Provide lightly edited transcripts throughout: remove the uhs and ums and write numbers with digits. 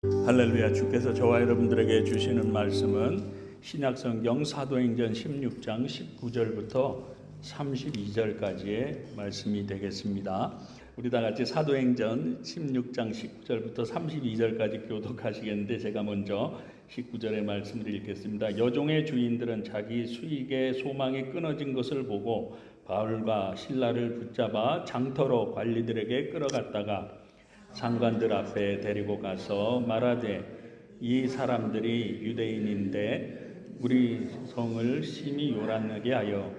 할렐루야. 주께서 저와 여러분들에게 주시는 말씀은 신약성경 사도행전 16장 19절부터 32절까지의 말씀이 되겠습니다. 우리 다 같이 사도행전 16장 19절부터 32절까지 교독하시겠는데 제가 먼저 19절의 말씀을 읽겠습니다. 여종의 주인들은 자기 수익의 소망이 끊어진 것을 보고 바울과 실라를 붙잡아 장터로 관리들에게 끌어갔다가 상관들 앞에 데리고 가서 말하되, 이 사람들이 유대인인데 우리 성을 심히 요란하게 하여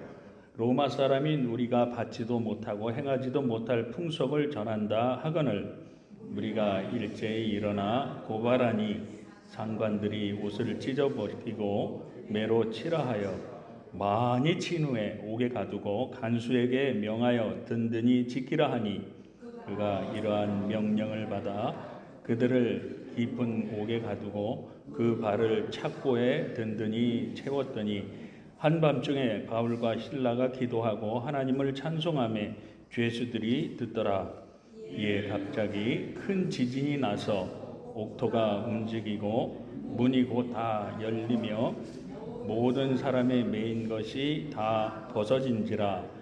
로마 사람인 우리가 받지도 못하고 행하지도 못할 풍속을 전한다 하거늘 우리가 일제히 일어나 고발하니 상관들이 옷을 찢어버리고 매로 치라 하여 많이 친 후에 옥에 가두고 간수에게 명하여 든든히 지키라 하니 그가 이러한 명령을 받아 그들을 깊은 옥에 가두고 그 발을 착고에 든든히 채웠더니 한밤중에 바울과 실라가 기도하고 하나님을 찬송하며 죄수들이 듣더라. 이에 갑자기 큰 지진이 나서 옥토가 움직이고 문이 곧 다 열리며 모든 사람의 매인 것이 다 벗어진지라.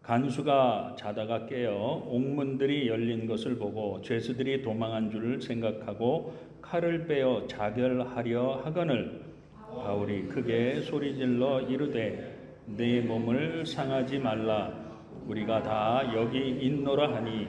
간수가 자다가 깨어 옥문들이 열린 것을 보고 죄수들이 도망한 줄 생각하고 칼을 빼어 자결하려 하거늘 바울이 크게 소리질러 이르되 내 몸을 상하지 말라 우리가 다 여기 있노라 하니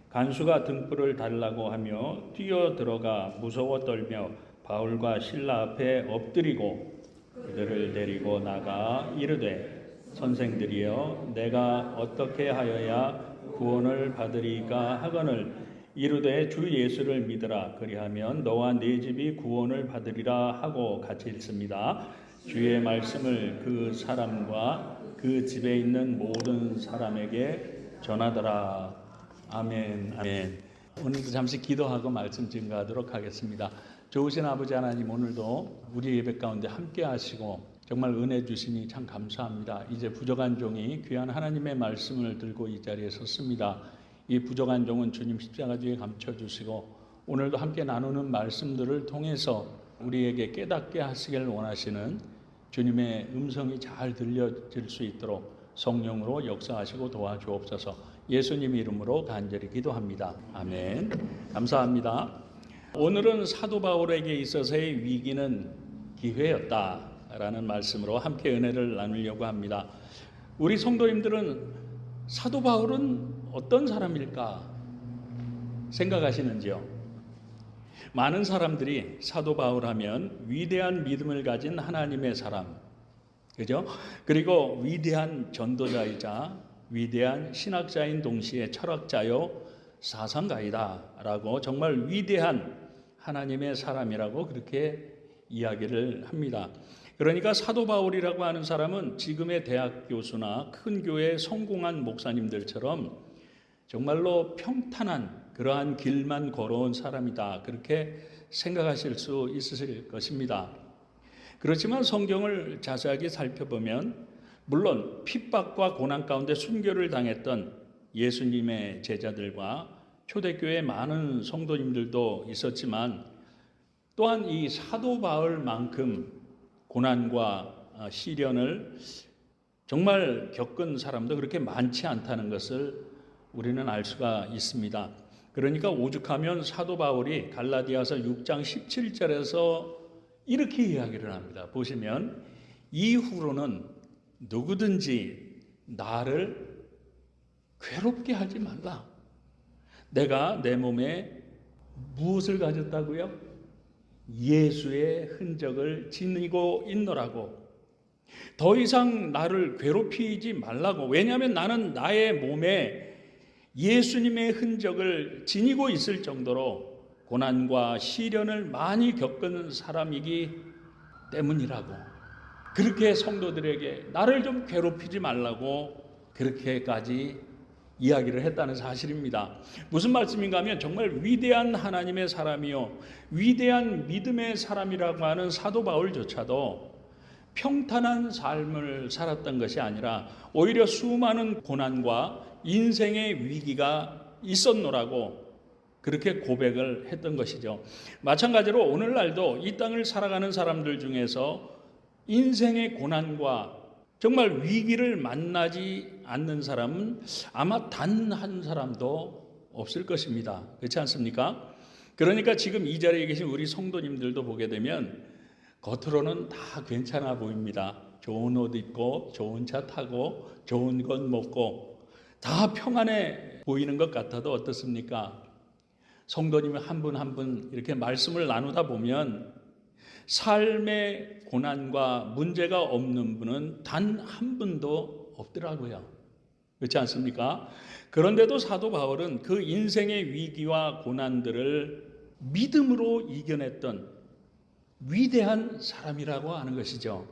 간수가 등불을 달라고 하며 뛰어 들어가 무서워 떨며 바울과 실라 앞에 엎드리고 그들을 데리고 나가 이르되 선생들이여 내가 어떻게 하여야 구원을 받으리까 하거늘 이르되 주 예수를 믿으라 그리하면 너와 네 집이 구원을 받으리라 하고 같이 읽습니다. 주의 말씀을 그 사람과 그 집에 있는 모든 사람에게 전하더라. 아멘. 아멘. 오늘도 잠시 기도하고 말씀 증거하도록 하겠습니다. 좋으신 아버지 하나님, 오늘도 우리 예배 가운데 함께 하시고 정말 은혜 주시니 참 감사합니다. 이제 부족한 종이 귀한 하나님의 말씀을 들고 이 자리에 섰습니다. 이 부족한 종은 주님 십자가 뒤에 감춰주시고 오늘도 함께 나누는 말씀들을 통해서 우리에게 깨닫게 하시길 원하시는 주님의 음성이 잘 들려질 수 있도록 성령으로 역사하시고 도와주옵소서. 예수님 이름으로 간절히 기도합니다. 아멘. 감사합니다. 오늘은 사도 바울에게 있어서의 위기는 기회였다 라는 말씀으로 함께 은혜를 나누려고 합니다. 우리 성도님들은 사도 바울은 어떤 사람일까 생각하시는지요? 많은 사람들이 사도 바울 하면 위대한 믿음을 가진 하나님의 사람, 그죠? 그리고 위대한 전도자이자 위대한 신학자인 동시에 철학자요 사상가이다 라고 정말 위대한 하나님의 사람이라고 그렇게 이야기를 합니다. 그러니까 사도 바울이라고 하는 사람은 지금의 대학 교수나 큰 교회 성공한 목사님들처럼 정말로 평탄한 그러한 길만 걸어온 사람이다. 그렇게 생각하실 수 있으실 것입니다. 그렇지만 성경을 자세하게 살펴보면 물론 핍박과 고난 가운데 순교를 당했던 예수님의 제자들과 초대교회 많은 성도님들도 있었지만 또한 이 사도 바울만큼 고난과 시련을 정말 겪은 사람도 그렇게 많지 않다는 것을 우리는 알 수가 있습니다. 그러니까 오죽하면 사도 바울이 갈라디아서 6장 17절에서 이렇게 이야기를 합니다. 보시면 이후로는 누구든지 나를 괴롭게 하지 말라. 내가 내 몸에 무엇을 가졌다고요? 예수의 흔적을 지니고 있노라고. 더 이상 나를 괴롭히지 말라고. 왜냐하면 나는 나의 몸에 예수님의 흔적을 지니고 있을 정도로 고난과 시련을 많이 겪은 사람이기 때문이라고. 그렇게 성도들에게 나를 좀 괴롭히지 말라고 그렇게까지 이야기를 했다는 사실입니다. 무슨 말씀인가 하면 정말 위대한 하나님의 사람이요 위대한 믿음의 사람이라고 하는 사도 바울조차도 평탄한 삶을 살았던 것이 아니라 오히려 수많은 고난과 인생의 위기가 있었노라고 그렇게 고백을 했던 것이죠. 마찬가지로 오늘날도 이 땅을 살아가는 사람들 중에서 인생의 고난과 정말 위기를 만나지 않는 사람은 아마 단 한 사람도 없을 것입니다. 그렇지 않습니까? 그러니까 지금 이 자리에 계신 우리 성도님들도 보게 되면 겉으로는 다 괜찮아 보입니다. 좋은 옷 입고 좋은 차 타고 좋은 것 먹고 다 평안해 보이는 것 같아도 어떻습니까? 성도님 한 분 한 분 이렇게 말씀을 나누다 보면 삶의 고난과 문제가 없는 분은 단 한 분도 없더라고요. 그렇지 않습니까? 그런데도 사도 바울은 그 인생의 위기와 고난들을 믿음으로 이겨냈던 위대한 사람이라고 하는 것이죠.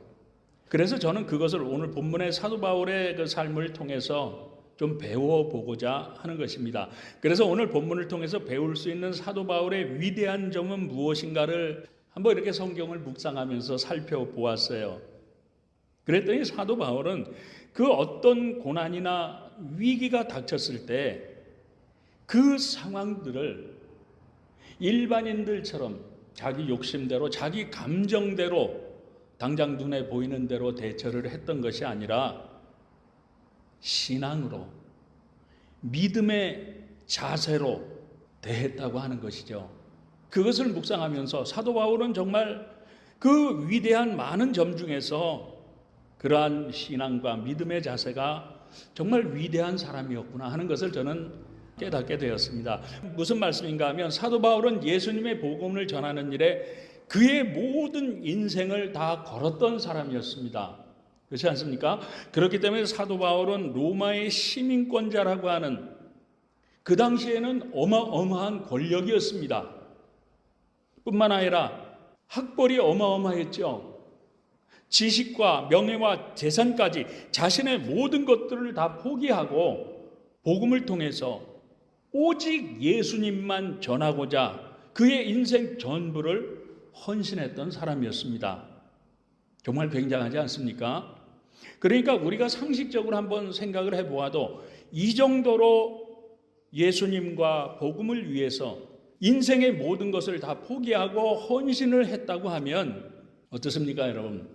그래서 저는 그것을 오늘 본문의 사도 바울의 그 삶을 통해서 좀 배워보고자 하는 것입니다. 그래서 오늘 본문을 통해서 배울 수 있는 사도 바울의 위대한 점은 무엇인가를 한번 이렇게 성경을 묵상하면서 살펴보았어요. 그랬더니 사도 바울은 그 어떤 고난이나 위기가 닥쳤을 때 그 상황들을 일반인들처럼 자기 욕심대로 자기 감정대로 당장 눈에 보이는 대로 대처를 했던 것이 아니라 신앙으로 믿음의 자세로 대했다고 하는 것이죠. 그것을 묵상하면서 사도 바울은 정말 그 위대한 많은 점 중에서 그러한 신앙과 믿음의 자세가 정말 위대한 사람이었구나 하는 것을 저는 깨닫게 되었습니다. 무슨 말씀인가 하면 사도 바울은 예수님의 복음을 전하는 일에 그의 모든 인생을 다 걸었던 사람이었습니다. 그렇지 않습니까? 그렇기 때문에 사도 바울은 로마의 시민권자라고 하는 그 당시에는 어마어마한 권력이었습니다. 뿐만 아니라 학벌이 어마어마했죠. 지식과 명예와 재산까지 자신의 모든 것들을 다 포기하고 복음을 통해서 오직 예수님만 전하고자 그의 인생 전부를 헌신했던 사람이었습니다. 정말 굉장하지 않습니까? 그러니까 우리가 상식적으로 한번 생각을 해보아도 이 정도로 예수님과 복음을 위해서 인생의 모든 것을 다 포기하고 헌신을 했다고 하면 어떻습니까, 여러분?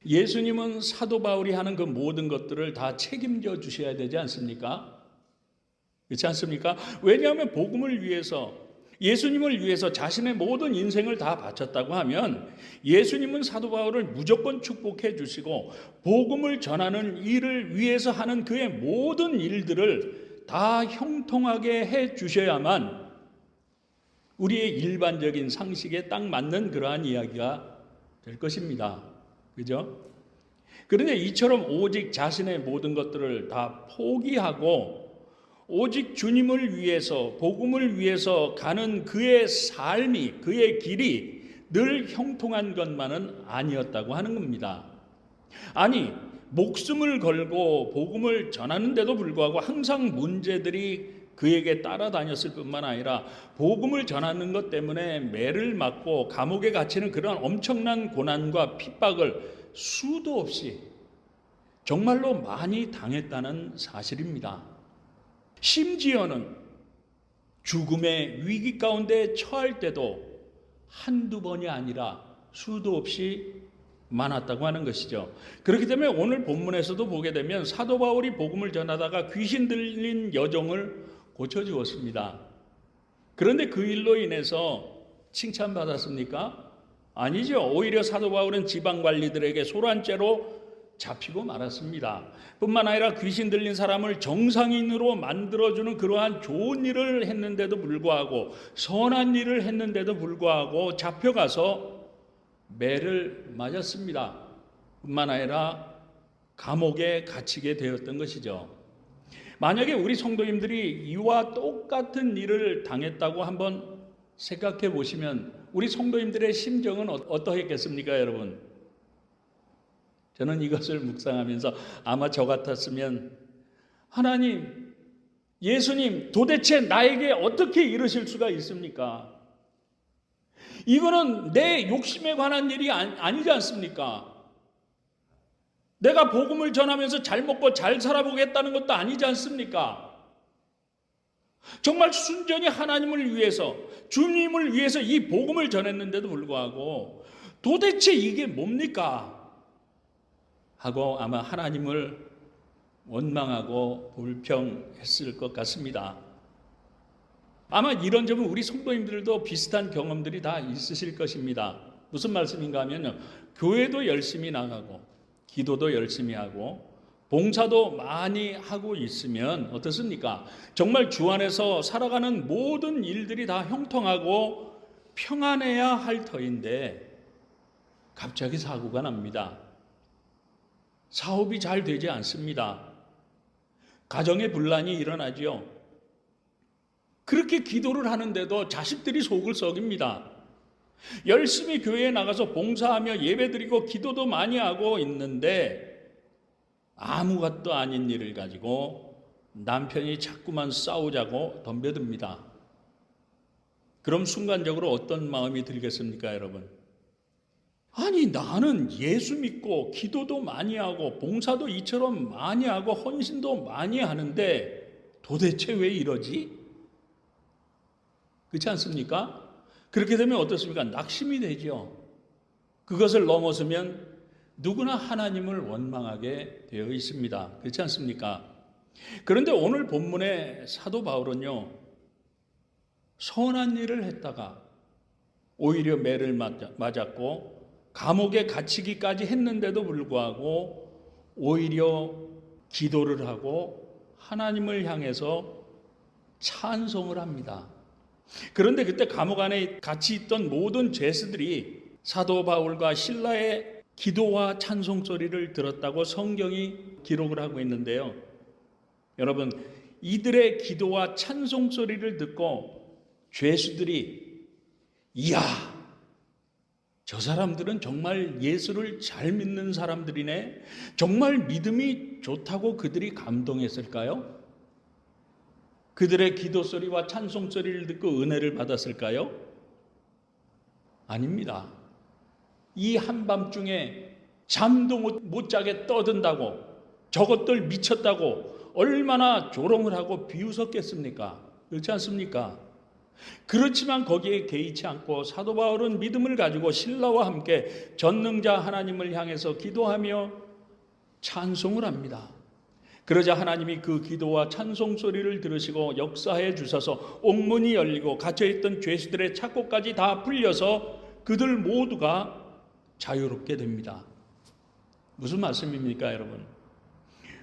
예수님은 사도 바울이 하는 그 모든 것들을 다 책임져 주셔야 되지 않습니까? 그렇지 않습니까? 왜냐하면 복음을 위해서 예수님을 위해서 자신의 모든 인생을 다 바쳤다고 하면 예수님은 사도 바울을 무조건 축복해 주시고 복음을 전하는 일을 위해서 하는 그의 모든 일들을 다 형통하게 해 주셔야만 우리의 일반적인 상식에 딱 맞는 그러한 이야기가 될 것입니다. 그죠? 그런데 이처럼 오직 자신의 모든 것들을 다 포기하고 오직 주님을 위해서 복음을 위해서 가는 그의 삶이 그의 길이 늘 형통한 것만은 아니었다고 하는 겁니다. 아니 목숨을 걸고 복음을 전하는데도 불구하고 항상 문제들이 그에게 따라다녔을 뿐만 아니라 복음을 전하는 것 때문에 매를 맞고 감옥에 갇히는 그런 엄청난 고난과 핍박을 수도 없이 정말로 많이 당했다는 사실입니다. 심지어는 죽음의 위기 가운데 처할 때도 한두 번이 아니라 수도 없이 많았다고 하는 것이죠. 그렇기 때문에 오늘 본문에서도 보게 되면 사도 바울이 복음을 전하다가 귀신 들린 여종을 고쳐주었습니다. 그런데 그 일로 인해서 칭찬받았습니까? 아니죠. 오히려 사도 바울은 지방관리들에게 소란죄로 잡히고 말았습니다. 뿐만 아니라 귀신 들린 사람을 정상인으로 만들어주는 그러한 좋은 일을 했는데도 불구하고 선한 일을 했는데도 불구하고 잡혀가서 매를 맞았습니다. 뿐만 아니라 감옥에 갇히게 되었던 것이죠. 만약에 우리 성도님들이 이와 똑같은 일을 당했다고 한번 생각해 보시면 우리 성도님들의 심정은 어떠했겠습니까, 여러분? 저는 이것을 묵상하면서 아마 저 같았으면 하나님, 예수님, 도대체 나에게 어떻게 이러실 수가 있습니까? 이거는 내 욕심에 관한 일이 아니지 않습니까? 내가 복음을 전하면서 잘 먹고 잘 살아보겠다는 것도 아니지 않습니까? 정말 순전히 하나님을 위해서, 주님을 위해서 이 복음을 전했는데도 불구하고 도대체 이게 뭡니까? 하고 아마 하나님을 원망하고 불평했을 것 같습니다. 아마 이런 점은 우리 성도님들도 비슷한 경험들이 다 있으실 것입니다. 무슨 말씀인가 하면요, 교회도 열심히 나가고 기도도 열심히 하고 봉사도 많이 하고 있으면 어떻습니까? 정말 주 안에서 살아가는 모든 일들이 다 형통하고 평안해야 할 터인데 갑자기 사고가 납니다. 사업이 잘 되지 않습니다. 가정에 분란이 일어나죠. 그렇게 기도를 하는데도 자식들이 속을 썩입니다. 열심히 교회에 나가서 봉사하며 예배드리고 기도도 많이 하고 있는데 아무것도 아닌 일을 가지고 남편이 자꾸만 싸우자고 덤벼듭니다. 그럼 순간적으로 어떤 마음이 들겠습니까, 여러분? 아니, 나는 예수 믿고 기도도 많이 하고 봉사도 이처럼 많이 하고 헌신도 많이 하는데 도대체 왜 이러지? 그렇지 않습니까? 그렇게 되면 어떻습니까? 낙심이 되죠. 그것을 넘어서면 누구나 하나님을 원망하게 되어 있습니다. 그렇지 않습니까? 그런데 오늘 본문의 사도 바울은요, 선한 일을 했다가 오히려 매를 맞았고 감옥에 갇히기까지 했는데도 불구하고 오히려 기도를 하고 하나님을 향해서 찬송을 합니다. 그런데 그때 감옥 안에 같이 있던 모든 죄수들이 사도 바울과 실라의 기도와 찬송 소리를 들었다고 성경이 기록을 하고 있는데요. 여러분, 이들의 기도와 찬송 소리를 듣고 죄수들이 이야, 저 사람들은 정말 예수를 잘 믿는 사람들이네, 정말 믿음이 좋다고 그들이 감동했을까요? 그들의 기도 소리와 찬송 소리를 듣고 은혜를 받았을까요? 아닙니다. 이 한밤중에 잠도 못 자게 떠든다고, 저것들 미쳤다고 얼마나 조롱을 하고 비웃었겠습니까? 그렇지 않습니까? 그렇지만 거기에 개의치 않고 사도 바울은 믿음을 가지고 신라와 함께 전능자 하나님을 향해서 기도하며 찬송을 합니다. 그러자 하나님이 그 기도와 찬송 소리를 들으시고 역사해 주셔서 옥문이 열리고 갇혀있던 죄수들의 착고까지 다 풀려서 그들 모두가 자유롭게 됩니다. 무슨 말씀입니까, 여러분?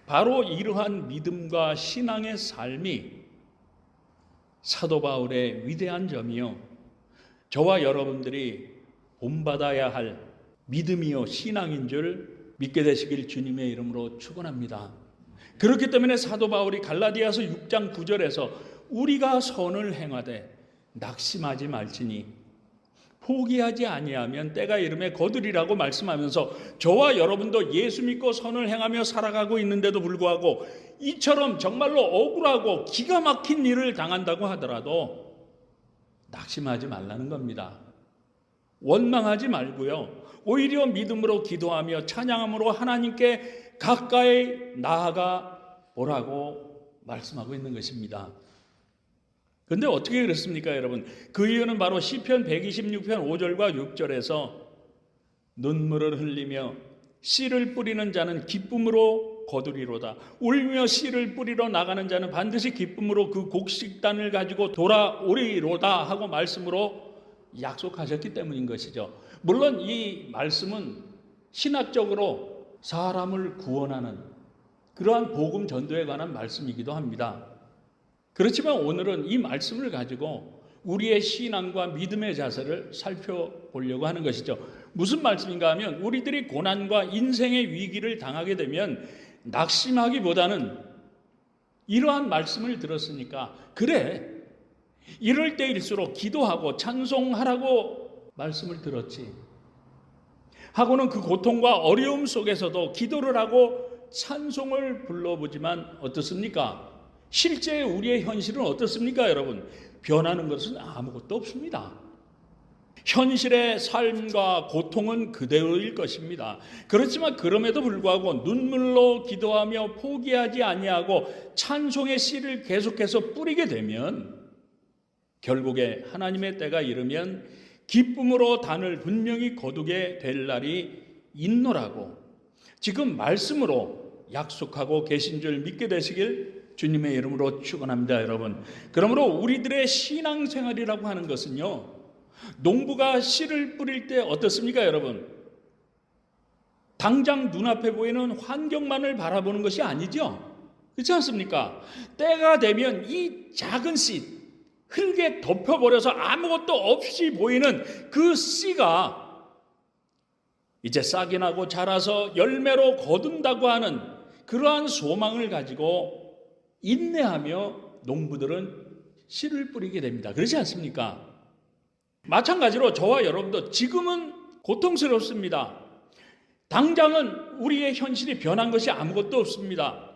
바로 이러한 믿음과 신앙의 삶이 사도 바울의 위대한 점이요, 저와 여러분들이 본받아야 할 믿음이요 신앙인 줄 믿게 되시길 주님의 이름으로 축원합니다. 그렇기 때문에 사도 바울이 갈라디아서 6장 9절에서 우리가 선을 행하되 낙심하지 말지니 포기하지 아니하면 때가 이름에 거두리라고 말씀하면서 저와 여러분도 예수 믿고 선을 행하며 살아가고 있는데도 불구하고 이처럼 정말로 억울하고 기가 막힌 일을 당한다고 하더라도 낙심하지 말라는 겁니다. 원망하지 말고요, 오히려 믿음으로 기도하며 찬양함으로 하나님께 가까이 나아가 보라고 말씀하고 있는 것입니다. 그런데 어떻게 그랬습니까, 여러분? 그 이유는 바로 시편 126편 5절과 6절에서 눈물을 흘리며 씨를 뿌리는 자는 기쁨으로 거두리로다. 울며 씨를 뿌리러 나가는 자는 반드시 기쁨으로 그 곡식단을 가지고 돌아오리로다 하고 말씀으로 약속하셨기 때문인 것이죠. 물론 이 말씀은 신학적으로 사람을 구원하는 그러한 복음 전도에 관한 말씀이기도 합니다. 그렇지만 오늘은 이 말씀을 가지고 우리의 신앙과 믿음의 자세를 살펴보려고 하는 것이죠. 무슨 말씀인가 하면 우리들이 고난과 인생의 위기를 당하게 되면 낙심하기보다는 이러한 말씀을 들었으니까 그래, 이럴 때일수록 기도하고 찬송하라고 말씀을 들었지 하고는 그 고통과 어려움 속에서도 기도를 하고 찬송을 불러보지만 어떻습니까? 실제 우리의 현실은 어떻습니까, 여러분? 변하는 것은 아무것도 없습니다. 현실의 삶과 고통은 그대로일 것입니다. 그렇지만 그럼에도 불구하고 눈물로 기도하며 포기하지 아니하고 찬송의 씨를 계속해서 뿌리게 되면 결국에 하나님의 때가 이르면 기쁨으로 단을 분명히 거두게 될 날이 있노라고 지금 말씀으로 약속하고 계신 줄 믿게 되시길 주님의 이름으로 축원합니다, 여러분. 그러므로 우리들의 신앙생활이라고 하는 것은요, 농부가 씨를 뿌릴 때 어떻습니까, 여러분? 당장 눈앞에 보이는 환경만을 바라보는 것이 아니죠. 그렇지 않습니까? 때가 되면 이 작은 씨, 흙에 덮여버려서 아무것도 없이 보이는 그 씨가 이제 싹이 나고 자라서 열매로 거둔다고 하는 그러한 소망을 가지고 인내하며 농부들은 씨를 뿌리게 됩니다. 그렇지 않습니까? 마찬가지로 저와 여러분도 지금은 고통스럽습니다. 당장은 우리의 현실이 변한 것이 아무것도 없습니다.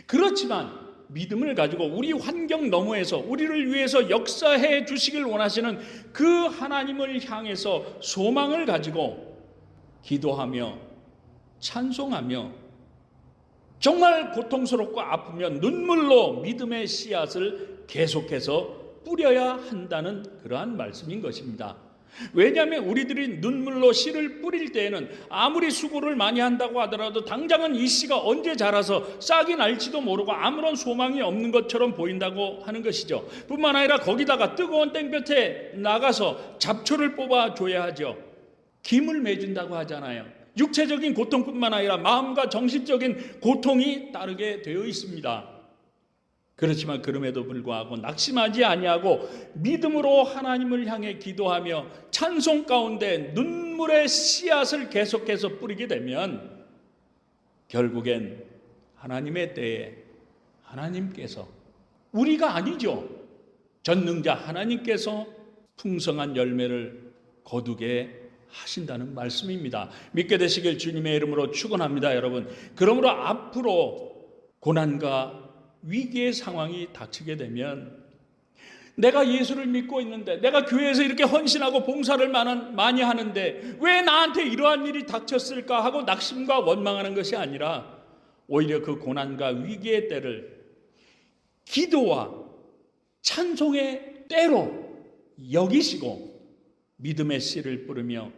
그렇지만 믿음을 가지고 우리 환경 너머에서 우리를 위해서 역사해 주시길 원하시는 그 하나님을 향해서 소망을 가지고 기도하며 찬송하며 정말 고통스럽고 아프면 눈물로 믿음의 씨앗을 계속해서 뿌려야 한다는 그러한 말씀인 것입니다. 왜냐하면 우리들이 눈물로 씨를 뿌릴 때에는 아무리 수고를 많이 한다고 하더라도 당장은 이 씨가 언제 자라서 싹이 날지도 모르고 아무런 소망이 없는 것처럼 보인다고 하는 것이죠. 뿐만 아니라 거기다가 뜨거운 땡볕에 나가서 잡초를 뽑아줘야 하죠. 김을 맺은다고 하잖아요. 육체적인 고통뿐만 아니라 마음과 정신적인 고통이 따르게 되어 있습니다. 그렇지만 그럼에도 불구하고 낙심하지 아니하고 믿음으로 하나님을 향해 기도하며 찬송 가운데 눈물의 씨앗을 계속해서 뿌리게 되면 결국엔 하나님의 때에 하나님께서, 우리가 아니죠, 전능자 하나님께서 풍성한 열매를 거두게 하신다는 말씀입니다. 믿게 되시길 주님의 이름으로 축원합니다, 여러분. 그러므로 앞으로 고난과 위기의 상황이 닥치게 되면 내가 예수를 믿고 있는데, 내가 교회에서 이렇게 헌신하고 봉사를 많이 하는데 왜 나한테 이러한 일이 닥쳤을까 하고 낙심과 원망하는 것이 아니라 오히려 그 고난과 위기의 때를 기도와 찬송의 때로 여기시고 믿음의 씨를 뿌리며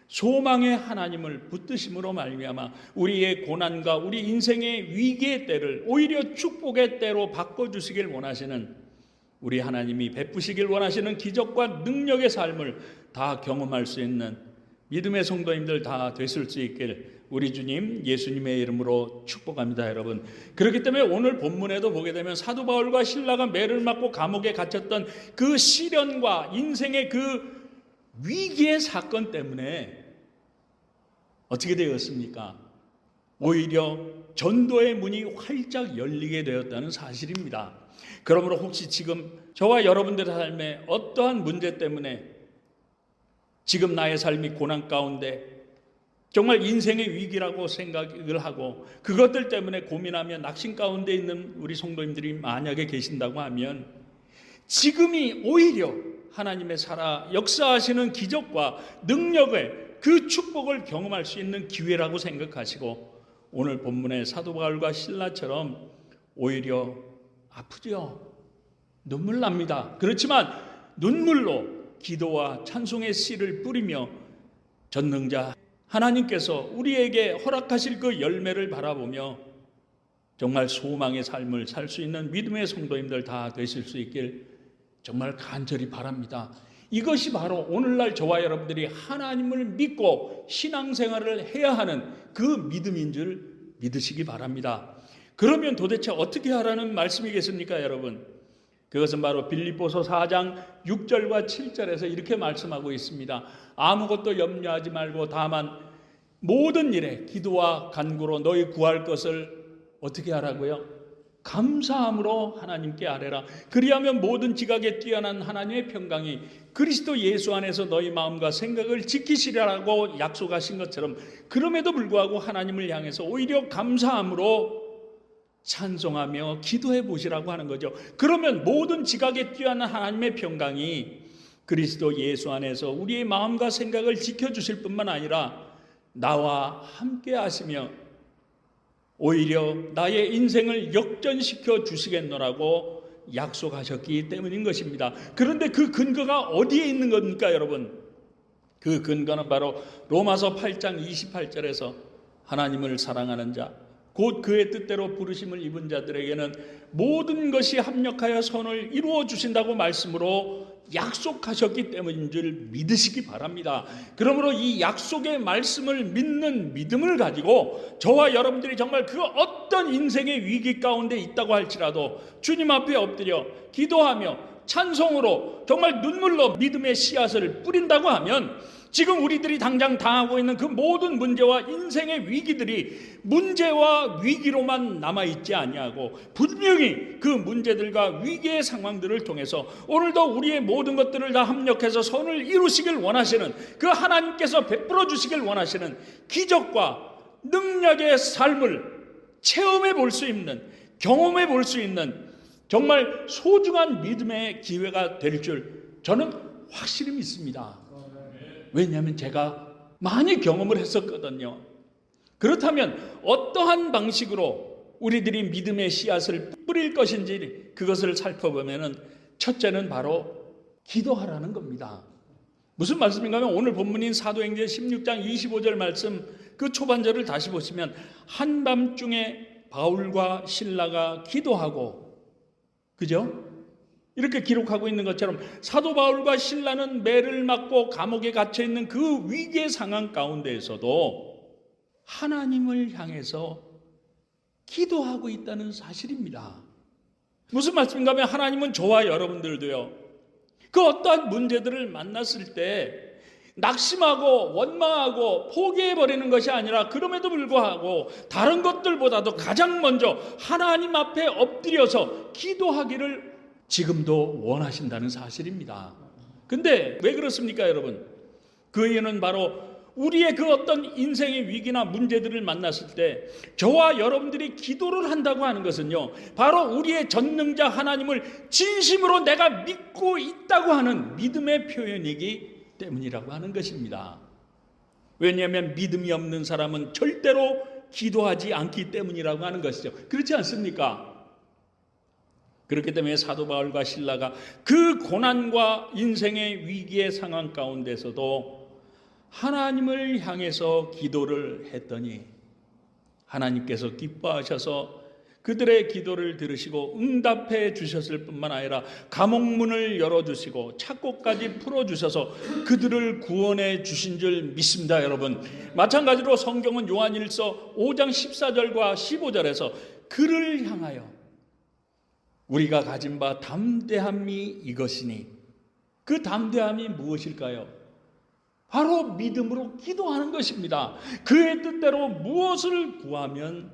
소망의 하나님을 붙드심으로 말미암아 우리의 고난과 우리 인생의 위기의 때를 오히려 축복의 때로 바꿔주시길 원하시는, 우리 하나님이 베푸시길 원하시는 기적과 능력의 삶을 다 경험할 수 있는 믿음의 성도님들 다 되실 수 있길 우리 주님 예수님의 이름으로 축복합니다, 여러분. 그렇기 때문에 오늘 본문에도 보게 되면 사도 바울과 실라가 매를 맞고 감옥에 갇혔던 그 시련과 인생의 그 위기의 사건 때문에 어떻게 되었습니까? 오히려 전도의 문이 활짝 열리게 되었다는 사실입니다. 그러므로 혹시 지금 저와 여러분들의 삶에 어떠한 문제 때문에 지금 나의 삶이 고난 가운데 정말 인생의 위기라고 생각을 하고 그것들 때문에 고민하며 낙심 가운데 있는 우리 성도님들이 만약에 계신다고 하면 지금이 오히려 하나님의 살아 역사하시는 기적과 능력의 그 축복을 경험할 수 있는 기회라고 생각하시고 오늘 본문의 사도 바울과 실라처럼 오히려 아프죠. 눈물 납니다. 그렇지만 눈물로 기도와 찬송의 씨를 뿌리며 전능자 하나님께서 우리에게 허락하실 그 열매를 바라보며 정말 소망의 삶을 살 수 있는 믿음의 성도님들 다 되실 수 있길 정말 간절히 바랍니다. 이것이 바로 오늘날 저와 여러분들이 하나님을 믿고 신앙생활을 해야 하는 그 믿음인 줄 믿으시기 바랍니다. 그러면 도대체 어떻게 하라는 말씀이겠습니까, 여러분? 그것은 바로 빌립보서 4장 6절과 7절에서 이렇게 말씀하고 있습니다. 아무것도 염려하지 말고 다만 모든 일에 기도와 간구로 너희 구할 것을 어떻게 하라고요? 감사함으로 하나님께 아뢰라. 그리하면 모든 지각에 뛰어난 하나님의 평강이 그리스도 예수 안에서 너희 마음과 생각을 지키시리라고 약속하신 것처럼 그럼에도 불구하고 하나님을 향해서 오히려 감사함으로 찬송하며 기도해 보시라고 하는 거죠. 그러면 모든 지각에 뛰어난 하나님의 평강이 그리스도 예수 안에서 우리의 마음과 생각을 지켜주실 뿐만 아니라 나와 함께 하시며 오히려 나의 인생을 역전시켜 주시겠노라고 약속하셨기 때문인 것입니다. 그런데 그 근거가 어디에 있는 겁니까, 여러분? 그 근거는 바로 로마서 8장 28절에서 하나님을 사랑하는 자, 곧 그의 뜻대로 부르심을 입은 자들에게는 모든 것이 합력하여 선을 이루어 주신다고 말씀으로 약속하셨기 때문인 줄 믿으시기 바랍니다. 그러므로 이 약속의 말씀을 믿는 믿음을 가지고 저와 여러분들이 정말 그 어떤 인생의 위기 가운데 있다고 할지라도 주님 앞에 엎드려 기도하며 찬송으로 정말 눈물로 믿음의 씨앗을 뿌린다고 하면 지금 우리들이 당장 당하고 있는 그 모든 문제와 인생의 위기들이 문제와 위기로만 남아있지 아니하고 분명히 그 문제들과 위기의 상황들을 통해서 오늘도 우리의 모든 것들을 다 합력해서 선을 이루시길 원하시는 그 하나님께서 베풀어 주시길 원하시는 기적과 능력의 삶을 체험해 볼 수 있는, 경험해 볼 수 있는 정말 소중한 믿음의 기회가 될 줄 저는 확실히 믿습니다. 왜냐하면 제가 많이 경험을 했었거든요. 그렇다면 어떠한 방식으로 우리들이 믿음의 씨앗을 뿌릴 것인지 그것을 살펴보면 첫째는 바로 기도하라는 겁니다. 무슨 말씀인가 하면 오늘 본문인 사도행전 16장 25절 말씀 그 초반절을 다시 보시면 한밤중에 바울과 실라가 기도하고, 그죠? 이렇게 기록하고 있는 것처럼 사도 바울과 실라는 매를 맞고 감옥에 갇혀 있는 그 위기의 상황 가운데에서도 하나님을 향해서 기도하고 있다는 사실입니다. 무슨 말씀인가 하면 하나님은 저와 여러분들도요, 그 어떠한 문제들을 만났을 때 낙심하고 원망하고 포기해버리는 것이 아니라 그럼에도 불구하고 다른 것들보다도 가장 먼저 하나님 앞에 엎드려서 기도하기를 지금도 원하신다는 사실입니다. 근데 왜 그렇습니까, 여러분? 그 이유는 바로 우리의 그 어떤 인생의 위기나 문제들을 만났을 때 저와 여러분들이 기도를 한다고 하는 것은요, 바로 우리의 전능자 하나님을 진심으로 내가 믿고 있다고 하는 믿음의 표현이기 때문이라고 하는 것입니다. 왜냐하면 믿음이 없는 사람은 절대로 기도하지 않기 때문이라고 하는 것이죠. 그렇지 않습니까? 그렇기 때문에 사도 바울과 실라가 그 고난과 인생의 위기의 상황 가운데서도 하나님을 향해서 기도를 했더니 하나님께서 기뻐하셔서 그들의 기도를 들으시고 응답해 주셨을 뿐만 아니라 감옥문을 열어주시고 착고까지 풀어주셔서 그들을 구원해 주신 줄 믿습니다, 여러분. 마찬가지로 성경은 요한일서 5장 14절과 15절에서 그를 향하여 우리가 가진 바 담대함이 이것이니, 그 담대함이 무엇일까요? 바로 믿음으로 기도하는 것입니다. 그의 뜻대로 무엇을 구하면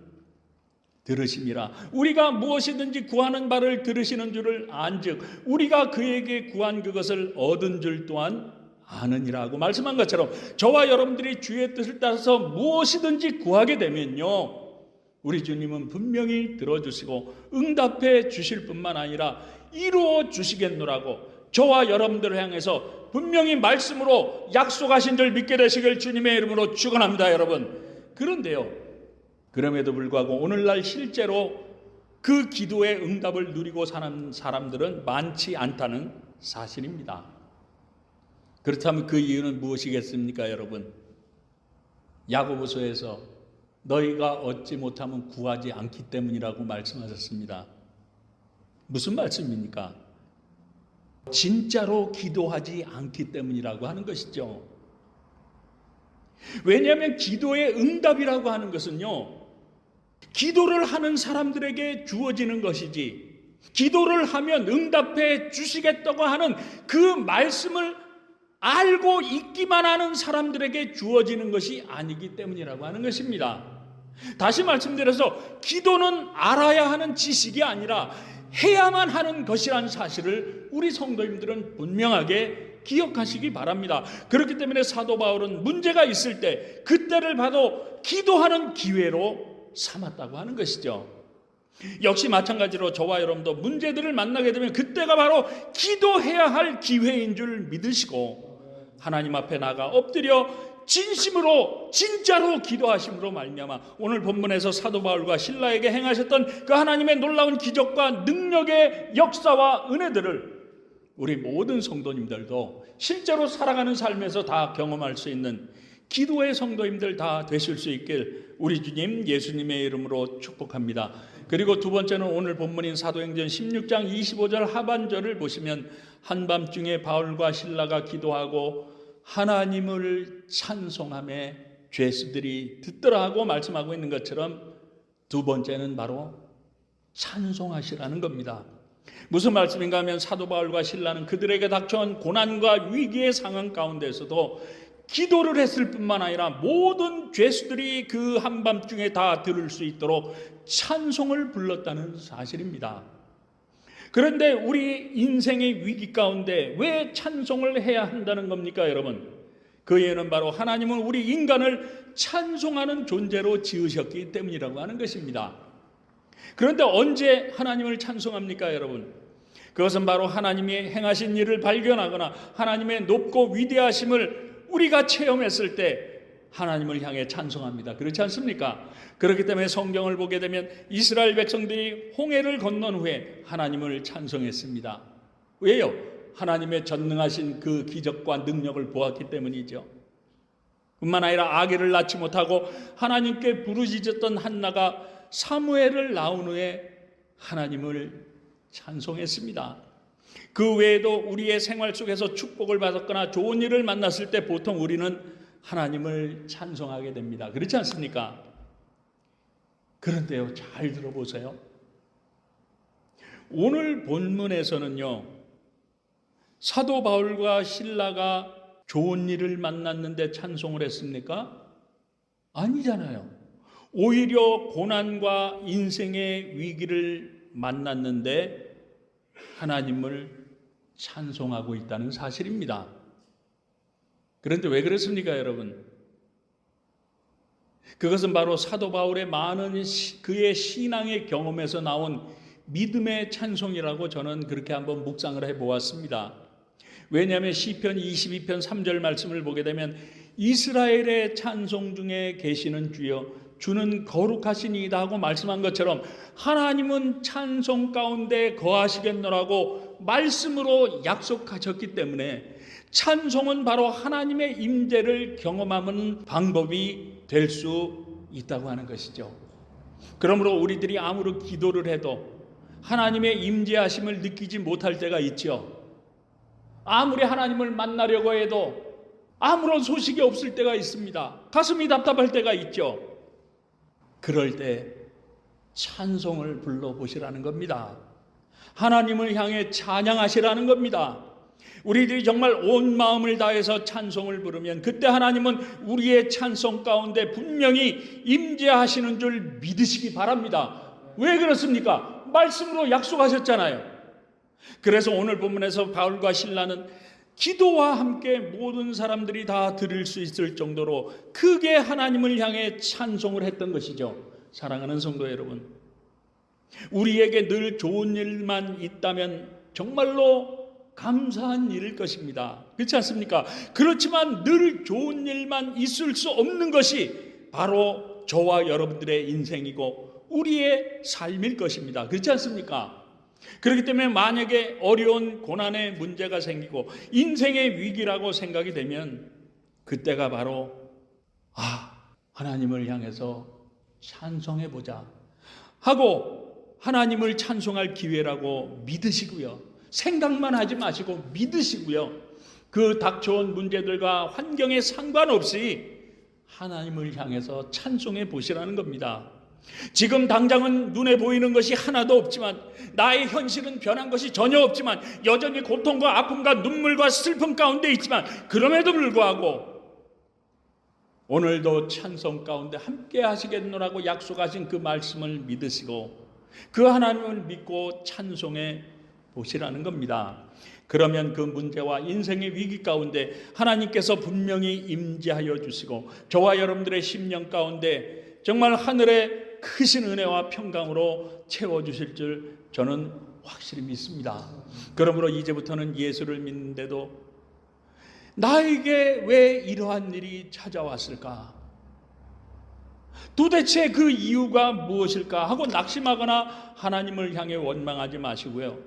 들으심이라. 우리가 무엇이든지 구하는 바를 들으시는 줄을 안즉 우리가 그에게 구한 그것을 얻은 줄 또한 아느니라고 말씀한 것처럼 저와 여러분들이 주의 뜻을 따라서 무엇이든지 구하게 되면요, 우리 주님은 분명히 들어주시고 응답해 주실 뿐만 아니라 이루어 주시겠노라고 저와 여러분들을 향해서 분명히 말씀으로 약속하신 줄 믿게 되시길 주님의 이름으로 축원합니다, 여러분. 그런데요, 그럼에도 불구하고 오늘날 실제로 그 기도의 응답을 누리고 사는 사람들은 많지 않다는 사실입니다. 그렇다면 그 이유는 무엇이겠습니까, 여러분? 야고보서에서 너희가 얻지 못하면 구하지 않기 때문이라고 말씀하셨습니다. 무슨 말씀입니까? 진짜로 기도하지 않기 때문이라고 하는 것이죠. 왜냐하면 기도의 응답이라고 하는 것은요, 기도를 하는 사람들에게 주어지는 것이지, 기도를 하면 응답해 주시겠다고 하는 그 말씀을 알고 있기만 하는 사람들에게 주어지는 것이 아니기 때문이라고 하는 것입니다. 다시 말씀드려서 기도는 알아야 하는 지식이 아니라 해야만 하는 것이라는 사실을 우리 성도님들은 분명하게 기억하시기 바랍니다. 그렇기 때문에 사도 바울은 문제가 있을 때 그때를 봐도 기도하는 기회로 삼았다고 하는 것이죠. 역시 마찬가지로 저와 여러분도 문제들을 만나게 되면 그때가 바로 기도해야 할 기회인 줄 믿으시고 하나님 앞에 나가 엎드려 진심으로 진짜로 기도하심으로 말미암아 오늘 본문에서 사도 바울과 실라에게 행하셨던 그 하나님의 놀라운 기적과 능력의 역사와 은혜들을 우리 모든 성도님들도 실제로 살아가는 삶에서 다 경험할 수 있는 기도의 성도님들 다 되실 수 있길 우리 주님 예수님의 이름으로 축복합니다. 그리고 두 번째는 오늘 본문인 사도행전 16장 25절 하반절을 보시면 한밤중에 바울과 실라가 기도하고 하나님을 찬송하며 죄수들이 듣더라 하고 말씀하고 있는 것처럼 두 번째는 바로 찬송하시라는 겁니다. 무슨 말씀인가 하면 사도 바울과 실라는 그들에게 닥쳐온 고난과 위기의 상황 가운데서도 기도를 했을 뿐만 아니라 모든 죄수들이 그 한밤중에 다 들을 수 있도록 찬송을 불렀다는 사실입니다. 그런데 우리 인생의 위기 가운데 왜 찬송을 해야 한다는 겁니까, 여러분? 그 이유는 바로 하나님은 우리 인간을 찬송하는 존재로 지으셨기 때문이라고 하는 것입니다. 그런데 언제 하나님을 찬송합니까, 여러분? 그것은 바로 하나님이 행하신 일을 발견하거나 하나님의 높고 위대하심을 우리가 체험했을 때 하나님을 향해 찬송합니다. 그렇지 않습니까? 그렇기 때문에 성경을 보게 되면 이스라엘 백성들이 홍해를 건넌 후에 하나님을 찬송했습니다. 왜요? 하나님의 전능하신 그 기적과 능력을 보았기 때문이죠. 뿐만 아니라 아기를 낳지 못하고 하나님께 부르짖었던 한나가 사무엘을 낳은 후에 하나님을 찬송했습니다. 그 외에도 우리의 생활 속에서 축복을 받았거나 좋은 일을 만났을 때 보통 우리는 하나님을 찬송하게 됩니다. 그렇지 않습니까? 그런데요, 잘 들어보세요. 오늘 본문에서는요, 사도 바울과 실라가 좋은 일을 만났는데 찬송을 했습니까? 아니잖아요. 오히려 고난과 인생의 위기를 만났는데 하나님을 찬송하고 있다는 사실입니다. 그런데 왜 그렇습니까, 여러분? 그것은 바로 사도 바울의 많은 그의 신앙의 경험에서 나온 믿음의 찬송이라고 저는 그렇게 한번 묵상을 해보았습니다. 왜냐하면 시편 22편 3절 말씀을 보게 되면 이스라엘의 찬송 중에 계시는 주여 주는 거룩하시니이다 하고 말씀한 것처럼 하나님은 찬송 가운데 거하시겠노라고 말씀으로 약속하셨기 때문에 찬송은 바로 하나님의 임재를 경험하는 방법이 될 수 있다고 하는 것이죠. 그러므로 우리들이 아무리 기도를 해도 하나님의 임재하심을 느끼지 못할 때가 있죠. 아무리 하나님을 만나려고 해도 아무런 소식이 없을 때가 있습니다. 가슴이 답답할 때가 있죠. 그럴 때 찬송을 불러보시라는 겁니다. 하나님을 향해 찬양하시라는 겁니다. 우리들이 정말 온 마음을 다해서 찬송을 부르면 그때 하나님은 우리의 찬송 가운데 분명히 임재하시는 줄 믿으시기 바랍니다. 왜 그렇습니까? 말씀으로 약속하셨잖아요. 그래서 오늘 본문에서 바울과 실라는 기도와 함께 모든 사람들이 다 들을 수 있을 정도로 크게 하나님을 향해 찬송을 했던 것이죠. 사랑하는 성도 여러분, 우리에게 늘 좋은 일만 있다면 정말로 감사한 일일 것입니다. 그렇지 않습니까? 그렇지만 늘 좋은 일만 있을 수 없는 것이 바로 저와 여러분들의 인생이고 우리의 삶일 것입니다. 그렇지 않습니까? 그렇기 때문에 만약에 어려운 고난의 문제가 생기고 인생의 위기라고 생각이 되면 그때가 바로 하나님을 향해서 찬송해보자 하고 하나님을 찬송할 기회라고 믿으시고요. 생각만 하지 마시고 믿으시고요. 그 닥쳐온 문제들과 환경에 상관없이 하나님을 향해서 찬송해 보시라는 겁니다. 지금 당장은 눈에 보이는 것이 하나도 없지만 나의 현실은 변한 것이 전혀 없지만 여전히 고통과 아픔과 눈물과 슬픔 가운데 있지만 그럼에도 불구하고 오늘도 찬송 가운데 함께 하시겠노라고 약속하신 그 말씀을 믿으시고 그 하나님을 믿고 찬송해 보시라는 겁니다. 그러면 그 문제와 인생의 위기 가운데 하나님께서 분명히 임재하여 주시고 저와 여러분들의 심령 가운데 정말 하늘의 크신 은혜와 평강으로 채워주실 줄 저는 확실히 믿습니다. 그러므로 이제부터는 예수를 믿는데도 나에게 왜 이러한 일이 찾아왔을까? 도대체 그 이유가 무엇일까 하고 낙심하거나 하나님을 향해 원망하지 마시고요.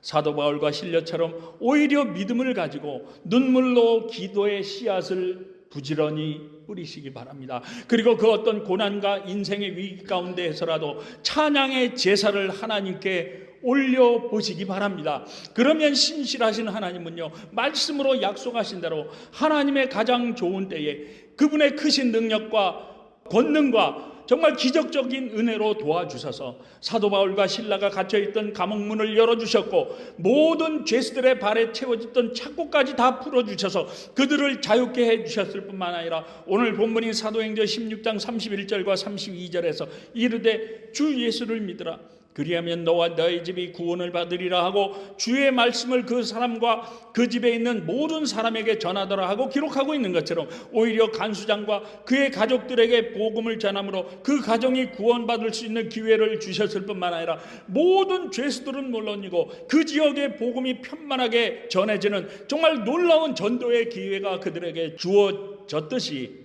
사도 바울과 실려처럼 오히려 믿음을 가지고 눈물로 기도의 씨앗을 부지런히 뿌리시기 바랍니다. 그리고 그 어떤 고난과 인생의 위기 가운데에서라도 찬양의 제사를 하나님께 올려보시기 바랍니다. 그러면 신실하신 하나님은요, 말씀으로 약속하신 대로 하나님의 가장 좋은 때에 그분의 크신 능력과 권능과 정말 기적적인 은혜로 도와주셔서 사도 바울과 실라가 갇혀있던 감옥문을 열어주셨고 모든 죄수들의 발에 채워졌던 착고까지 다 풀어주셔서 그들을 자유케 해주셨을 뿐만 아니라 오늘 본문인 사도행전 16장 31절과 32절에서 이르되 주 예수를 믿으라 그리하면 너와 너의 집이 구원을 받으리라 하고 주의 말씀을 그 사람과 그 집에 있는 모든 사람에게 전하더라 하고 기록하고 있는 것처럼 오히려 간수장과 그의 가족들에게 복음을 전함으로 그 가정이 구원받을 수 있는 기회를 주셨을 뿐만 아니라 모든 죄수들은 물론이고 그 지역의 복음이 편만하게 전해지는 정말 놀라운 전도의 기회가 그들에게 주어졌듯이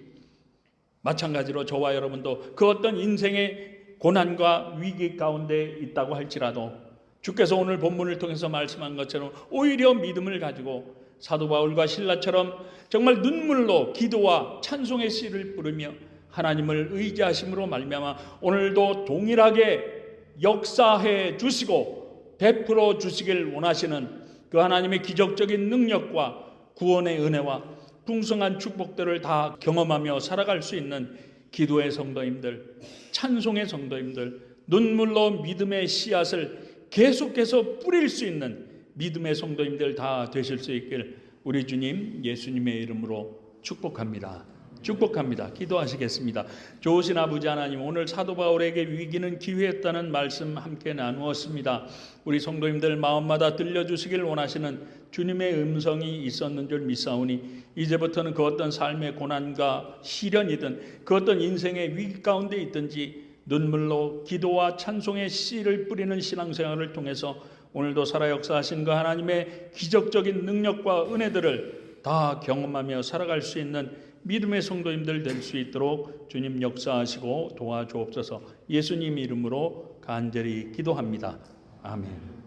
마찬가지로 저와 여러분도 그 어떤 인생의 고난과 위기 가운데 있다고 할지라도 주께서 오늘 본문을 통해서 말씀한 것처럼 오히려 믿음을 가지고 사도 바울과 실라처럼 정말 눈물로 기도와 찬송의 씨를 뿌리며 하나님을 의지하심으로 말미암아 오늘도 동일하게 역사해 주시고 베풀어 주시길 원하시는 그 하나님의 기적적인 능력과 구원의 은혜와 풍성한 축복들을 다 경험하며 살아갈 수 있는 기도의 성도님들, 찬송의 성도님들, 눈물로 믿음의 씨앗을 계속해서 뿌릴 수 있는 믿음의 성도님들 다 되실 수 있길 우리 주님 예수님의 이름으로 축복합니다. 축복합니다. 기도하시겠습니다. 좋으신 아버지 하나님, 오늘 사도 바울에게 위기는 기회였다는 말씀 함께 나누었습니다. 우리 성도님들 마음마다 들려주시길 원하시는 주님의 음성이 있었는 줄 믿사오니 이제부터는 그 어떤 삶의 고난과 시련이든 그 어떤 인생의 위기 가운데 있든지 눈물로 기도와 찬송의 씨를 뿌리는 신앙생활을 통해서 오늘도 살아 역사하신 그 하나님의 기적적인 능력과 은혜들을 다 경험하며 살아갈 수 있는 믿음의 성도님들 될 수 있도록 주님 역사하시고 도와주옵소서. 예수님 이름으로 간절히 기도합니다. 아멘.